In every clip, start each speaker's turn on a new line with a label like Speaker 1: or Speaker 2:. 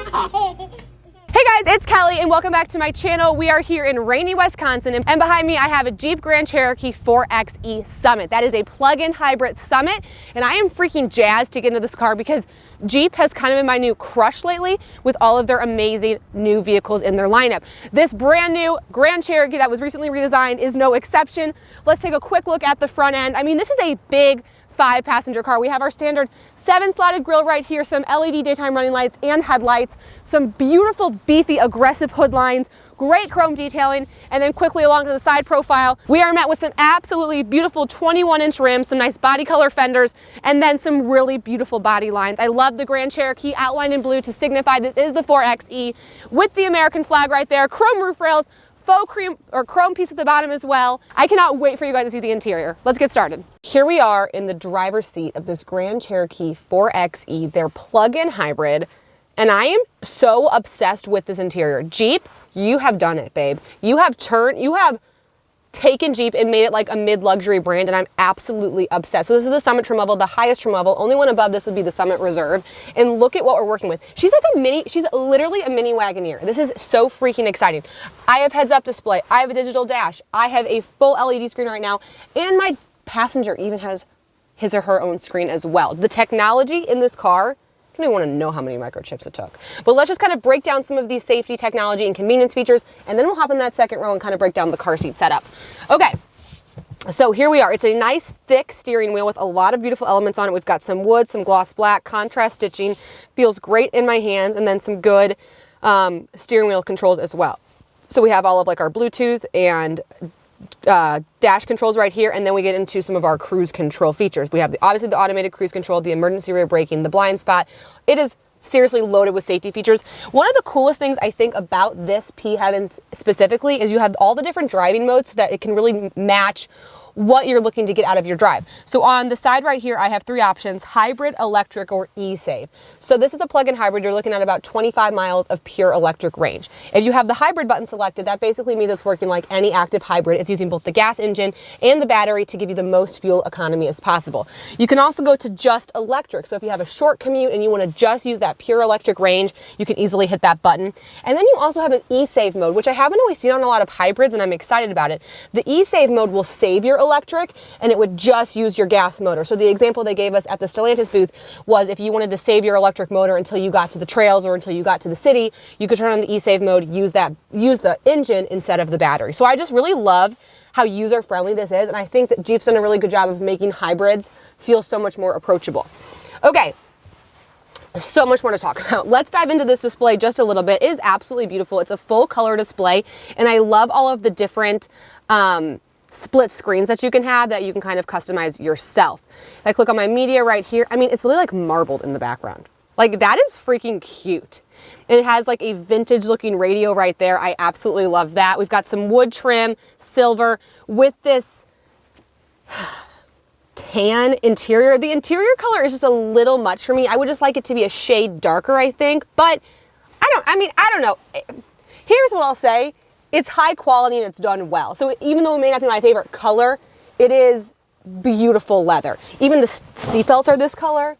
Speaker 1: Hey guys, it's Kelly and welcome back to my channel. We are here in rainy Wisconsin and behind me I have a Jeep Grand Cherokee 4xe Summit. That is a plug-in hybrid Summit and I am freaking jazzed to get into this car because Jeep has kind of been my new crush lately with all of their amazing new vehicles in their lineup. This brand new Grand Cherokee that was recently redesigned is no exception. Let's take a quick look at the front end. I mean, this is a big 5-passenger car. We have our standard 7-slotted grille right here, some LED daytime running lights and headlights, some beautiful, beefy, aggressive hood lines, great chrome detailing, and then quickly along to the side profile, we are met with some absolutely beautiful 21-inch rims, some nice body color fenders, and then some really beautiful body lines. I love the Grand Cherokee outlined in blue to signify this is the 4xe with the American flag right there, chrome roof rails, faux cream or chrome piece at the bottom as well. I cannot wait for you guys to see the interior. Let's get started. Here we are in the driver's seat of this Grand Cherokee 4xe, their plug-in hybrid, and I am so obsessed with this interior. Jeep, you have done it, babe. You have taken Jeep and made it like a mid-luxury brand, and I'm absolutely obsessed. So this is the Summit trim level, the highest trim level. Only one above this would be the Summit Reserve. And look at what we're working with. She's literally a mini Wagoneer. This is so freaking exciting. I have heads-up display. I have a digital dash. I have a full LED screen right now, and my passenger even has his or her own screen as well. The technology in this car, I don't even want to know how many microchips it took. But let's just kind of break down some of these safety, technology, and convenience features, and then we'll hop in that second row and kind of break down the car seat setup. Okay, so here we are. It's a nice, thick steering wheel with a lot of beautiful elements on it. We've got some wood, some gloss black, contrast stitching. Feels great in my hands, and then some good steering wheel controls as well. So we have all of like our Bluetooth and dash controls right here, and then we get into some of our cruise control features. We have obviously the automated cruise control, the emergency rear braking, the blind spot. It is seriously loaded with safety features. One of the coolest things I think about this P-Heaven specifically is you have all the different driving modes so that it can really match what you're looking to get out of your drive. So on the side right here, I have 3 options: hybrid, electric, or e-save. So this is a plug-in hybrid. You're looking at about 25 miles of pure electric range. If you have the hybrid button selected, that basically means it's working like any active hybrid. It's using both the gas engine and the battery to give you the most fuel economy as possible. You can also go to just electric. So if you have a short commute and you want to just use that pure electric range, you can easily hit that button. And then you also have an e-save mode, which I haven't always seen on a lot of hybrids, and I'm excited about it. The e-save mode will save your electric and it would just use your gas motor. So the example they gave us at the Stellantis booth was if you wanted to save your electric motor until you got to the trails or until you got to the city, you could turn on the e-save mode, use the engine instead of the battery. So I just really love how user-friendly this is, and I think that Jeep's done a really good job of making hybrids feel so much more approachable. Okay, so much more to talk about. Let's dive into this display just a little bit. It is absolutely beautiful. It's a full color display, and I love all of the different split screens that you can have that you can kind of customize yourself. If I click on my media right here, I mean, it's literally like marbled in the background. Like, that is freaking cute. And it has like a vintage looking radio right there. I absolutely love that. We've got some wood trim, silver, with this tan interior. The interior color is just a little much for me. I would just like it to be a shade darker, I think, but I don't know. Here's what I'll say. It's high quality and it's done well. So even though it may not be my favorite color, it is beautiful leather. Even the seatbelts are this color.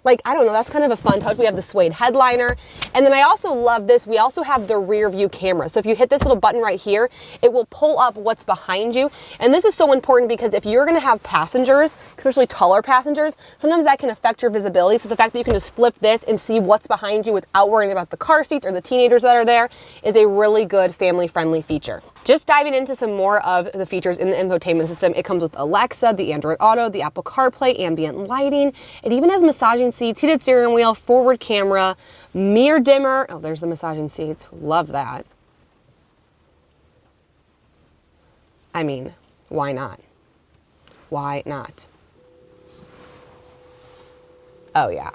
Speaker 1: Like, I don't know, that's kind of a fun touch. We have the suede headliner. And then I also love this. We also have the rear view camera. So if you hit this little button right here, it will pull up what's behind you. And this is so important because if you're gonna have passengers, especially taller passengers, sometimes that can affect your visibility. So the fact that you can just flip this and see what's behind you without worrying about the car seats or the teenagers that are there is a really good family-friendly feature. Just diving into some more of the features in the infotainment system, it comes with Alexa, the Android Auto, the Apple CarPlay, ambient lighting. It even has massaging seats, heated steering wheel, forward camera, mirror dimmer. Oh, there's the massaging seats. Love that. I mean, why not? Why not? Oh, yeah.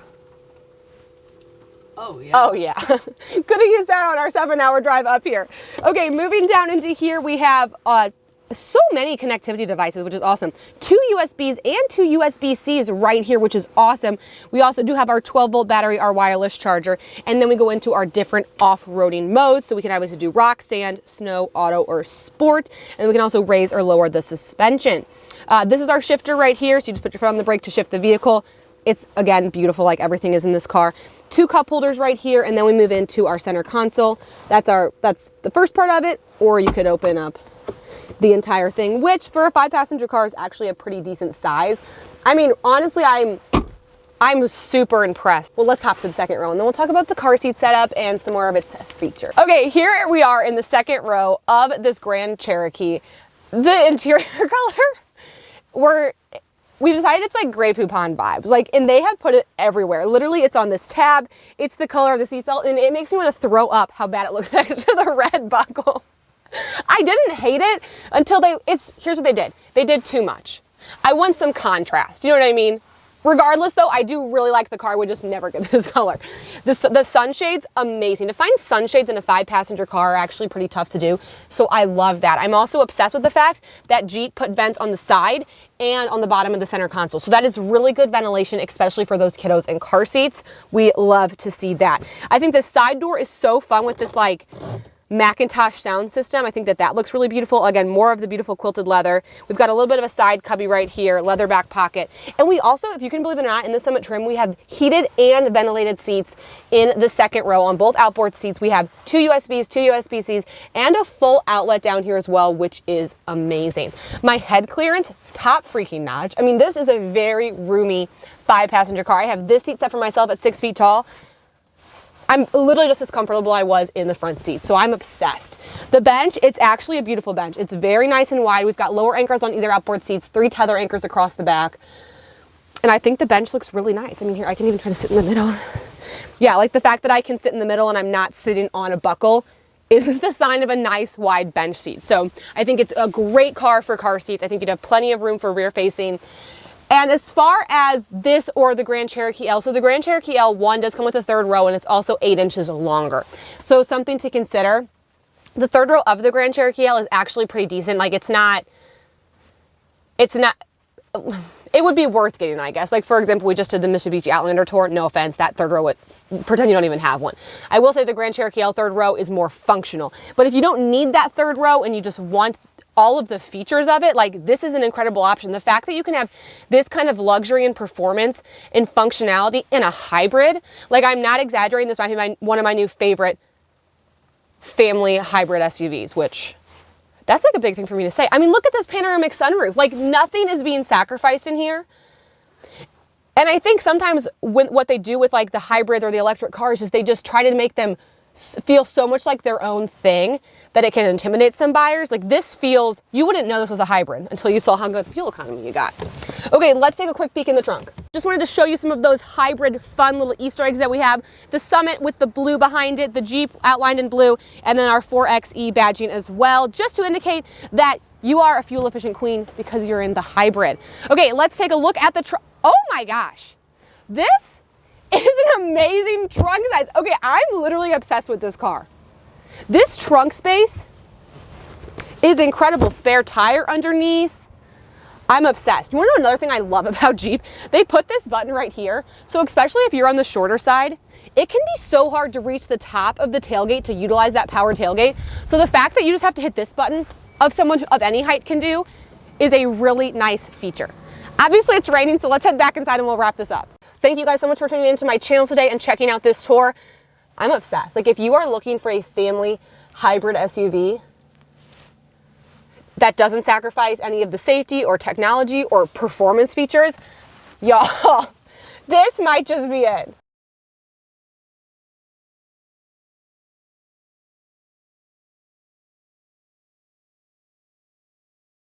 Speaker 2: Oh, yeah.
Speaker 1: Oh, yeah. Could have used that on our 7-hour drive up here. Okay, moving down into here, we have so many connectivity devices, which is awesome. 2 USBs and 2 USB-Cs right here, which is awesome. We also do have our 12-volt battery, our wireless charger, and then we go into our different off-roading modes. So we can obviously do rock, sand, snow, auto, or sport, and we can also raise or lower the suspension. This is our shifter right here, so you just put your foot on the brake to shift the vehicle. It's, again, beautiful like everything is in this car. 2 cup holders right here, and then we move into our center console. That's the first part of it, or you could open up the entire thing, which for a 5-passenger car is actually a pretty decent size. I mean, honestly, I'm super impressed. Well, let's hop to the second row and then we'll talk about the car seat setup and some more of its features. Okay, here we are in the second row of this Grand Cherokee. The interior color, we've decided it's like Grey Poupon vibes. Like, and they have put it everywhere. Literally, it's on this tab. It's the color of the seatbelt, and it makes me want to throw up how bad it looks next to the red buckle. I didn't hate it until here's what they did. They did too much. I want some contrast. You know what I mean? Regardless though, I do really like the car. I would just never get this color. The sunshades, amazing. To find sunshades in a 5-passenger car are actually pretty tough to do. So I love that. I'm also obsessed with the fact that Jeep put vents on the side and on the bottom of the center console. So that is really good ventilation, especially for those kiddos in car seats. We love to see that. I think the side door is so fun with this like Macintosh sound system. I think that looks really beautiful. Again, more of the beautiful quilted leather. We've got a little bit of a side cubby right here, leather back pocket. And we also, if you can believe it or not, in the Summit trim, we have heated and ventilated seats in the second row. On both outboard seats, we have 2 USBs, 2 USB-Cs, and a full outlet down here as well, which is amazing. My head clearance, top freaking notch. I mean, this is a very roomy 5-passenger car. I have this seat set for myself at 6 feet tall. I'm literally just as comfortable I was in the front seat, so I'm obsessed. The bench, it's actually a beautiful bench. It's very nice and wide. We've got lower anchors on either outboard seats, 3 tether anchors across the back. And I think the bench looks really nice. I mean, here, I can even try to sit in the middle. Yeah, like the fact that I can sit in the middle and I'm not sitting on a buckle is the sign of a nice wide bench seat. So I think it's a great car for car seats. I think you'd have plenty of room for rear facing. And as far as this or the Grand Cherokee L, so the Grand Cherokee L1 does come with a 3rd row and it's also 8 inches longer. So something to consider. The 3rd row of the Grand Cherokee L is actually pretty decent. Like it would be worth getting, I guess. Like for example, we just did the Mitsubishi Outlander tour. No offense, that 3rd row, pretend you don't even have one. I will say the Grand Cherokee L 3rd row is more functional. But if you don't need that 3rd row and you just want all of the features of it, like this is an incredible option. The fact that you can have this kind of luxury and performance and functionality in a hybrid, like I'm not exaggerating, this might be one of my new favorite family hybrid SUVs, which that's like a big thing for me to say. I mean, look at this panoramic sunroof. Like nothing is being sacrificed in here. And I think sometimes what they do with like the hybrids or the electric cars is they just try to make them feel so much like their own thing that it can intimidate some buyers. Like this feels, you wouldn't know this was a hybrid until you saw how good fuel economy you got. Okay, let's take a quick peek in the trunk. Just wanted to show you some of those hybrid fun little Easter eggs that we have. The Summit with the blue behind it, the Jeep outlined in blue, and then our 4xe badging as well, just to indicate that you are a fuel efficient queen because you're in the hybrid. Okay, let's take a look at the trunk. Oh my gosh, this is an amazing trunk size. Okay, I'm literally obsessed with this car. This trunk space is incredible. Spare tire underneath. I'm obsessed. You want to know another thing I love about Jeep? They put this button right here. So especially if you're on the shorter side, it can be so hard to reach the top of the tailgate to utilize that power tailgate. So the fact that you just have to hit this button of someone who of any height can do is a really nice feature. Obviously it's raining, so let's head back inside and we'll wrap this up. Thank you guys so much for tuning into my channel today and checking out this tour. I'm obsessed. Like if you are looking for a family hybrid SUV that doesn't sacrifice any of the safety or technology or performance features, y'all, this might just be it.